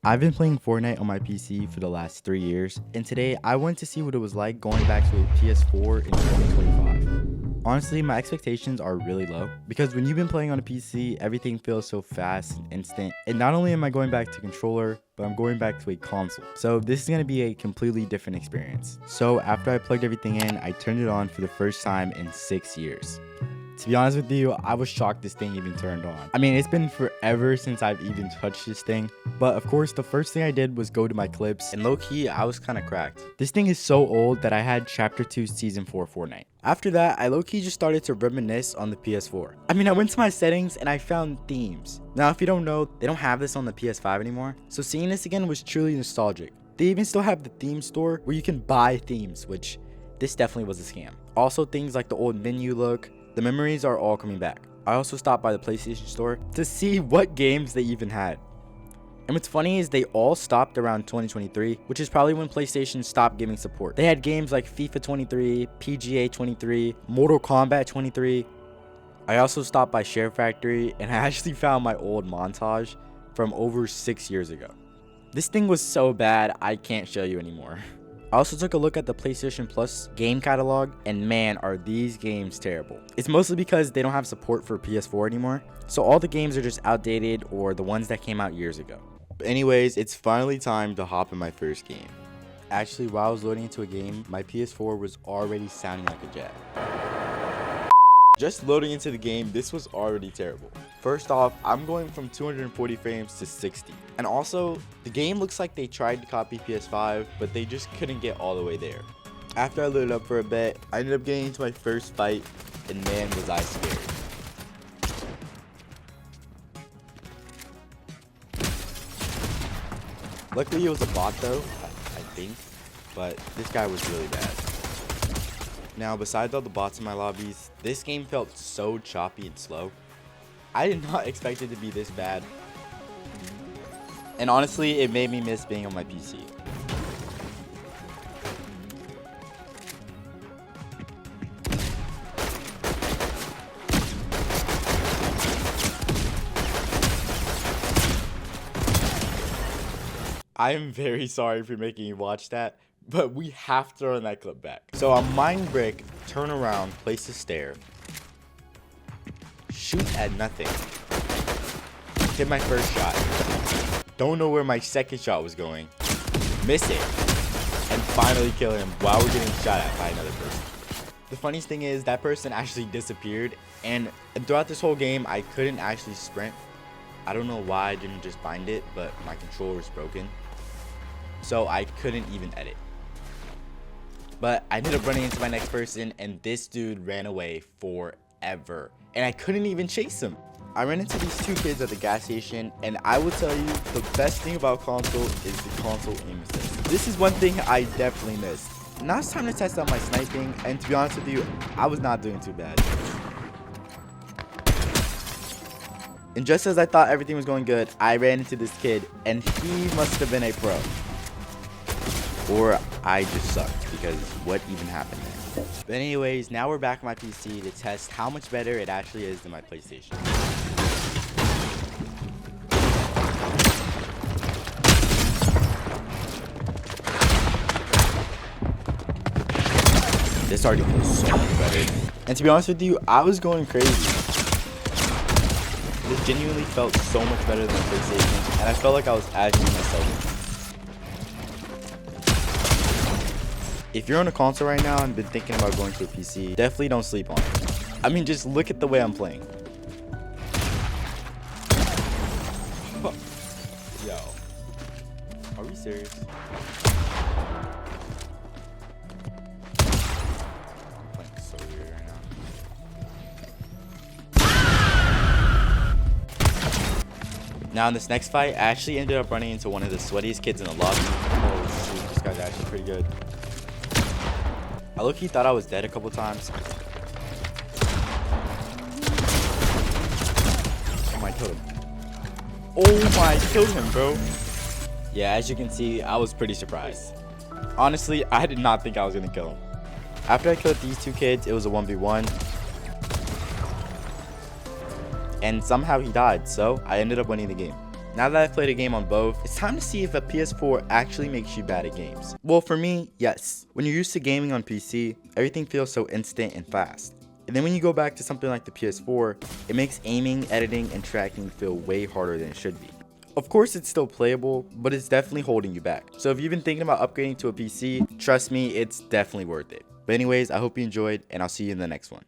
I've been playing Fortnite on my PC for the last 3 years, and today I wanted to see what it was like going back to a PS4 in 2025. Honestly, my expectations are really low, because when you've been playing on a PC, everything feels so fast and instant, and not only am I going back to controller, but I'm going back to a console. So this is going to be a completely different experience. So after I plugged everything in, I turned it on for the first time in 6 years. To be honest with you, I was shocked this thing even turned on. I mean, it's been forever since I've even touched this thing, but of course, the first thing I did was go to my clips, and low-key, I was kind of cracked. This thing is so old that I had Chapter 2 Season 4 Fortnite. After that, I low-key just started to reminisce on the PS4. I mean, I went to my settings and I found themes. Now, if you don't know, they don't have this on the PS5 anymore, so seeing this again was truly nostalgic. They even still have the theme store where you can buy themes, which this definitely was a scam. Also, things like the old menu look, the memories are all coming back. I also stopped by the PlayStation store to see what games they even had. And what's funny is they all stopped around 2023, which is probably when PlayStation stopped giving support. They had games like FIFA 23, PGA 23, Mortal Kombat 23. I also stopped by Share Factory, and I actually found my old montage from over 6 years ago. This thing was so bad, I can't show you anymore. I also took a look at the PlayStation Plus game catalog, and man, are these games terrible. It's mostly because they don't have support for PS4 anymore, so all the games are just outdated or the ones that came out years ago. But anyways, it's finally time to hop in my first game. Actually, while I was loading into a game, my PS4 was already sounding like a jet. Just loading into the game, this was already terrible. First off, I'm going from 240 frames to 60. And also, the game looks like they tried to copy PS5, but they just couldn't get all the way there. After I loaded up for a bit, I ended up getting into my first fight, and man was I scared. Luckily it was a bot though, I think, but this guy was really bad. Now, besides all the bots in my lobbies, this game felt so choppy and slow. I did not expect it to be this bad. And honestly, it made me miss being on my PC. I am very sorry for making you watch that, but we have to run that clip back. So on mine brick, turn around, place a stair, shoot at nothing, hit my first shot, don't know where my second shot was going, miss it, and finally kill him while we're getting shot at by another person. The funniest thing is that person actually disappeared, and throughout this whole game I couldn't actually sprint. I don't know why I didn't just bind it, but my controller was broken, so I couldn't even edit. But I ended up running into my next person, and this dude ran away forever, and I couldn't even chase him. I ran into these two kids at the gas station, and I will tell you, the best thing about console is the console aim assist. This is one thing I definitely missed. Now it's time to test out my sniping, and to be honest with you, I was not doing too bad. And just as I thought everything was going good, I ran into this kid, and he must have been a pro. Or I just sucked, because what even happened there? But anyways, now we're back on my PC to test how much better it actually is than my PlayStation. This already feels so much better. And to be honest with you, I was going crazy. This genuinely felt so much better than the PlayStation, and I felt like I was actually myself. If you're on a console right now and been thinking about going to a PC, definitely don't sleep on it. I mean, just look at the way I'm playing. Yo, are we serious? I'm playing so weird right now. Now in this next fight, I actually ended up running into one of the sweatiest kids in the lobby. Oh shoot, this guy's actually pretty good. I low-key thought I was dead a couple times. Oh my, killed him. Oh my, killed him, bro. Yeah, as you can see, I was pretty surprised. Honestly, I did not think I was gonna kill him. After I killed these two kids, it was a 1v1. And somehow he died, so I ended up winning the game. Now that I've played a game on both, it's time to see if a PS4 actually makes you bad at games. Well, for me, yes. When you're used to gaming on PC, everything feels so instant and fast. And then when you go back to something like the PS4, it makes aiming, editing, and tracking feel way harder than it should be. Of course, it's still playable, but it's definitely holding you back. So if you've been thinking about upgrading to a PC, trust me, it's definitely worth it. But anyways, I hope you enjoyed, and I'll see you in the next one.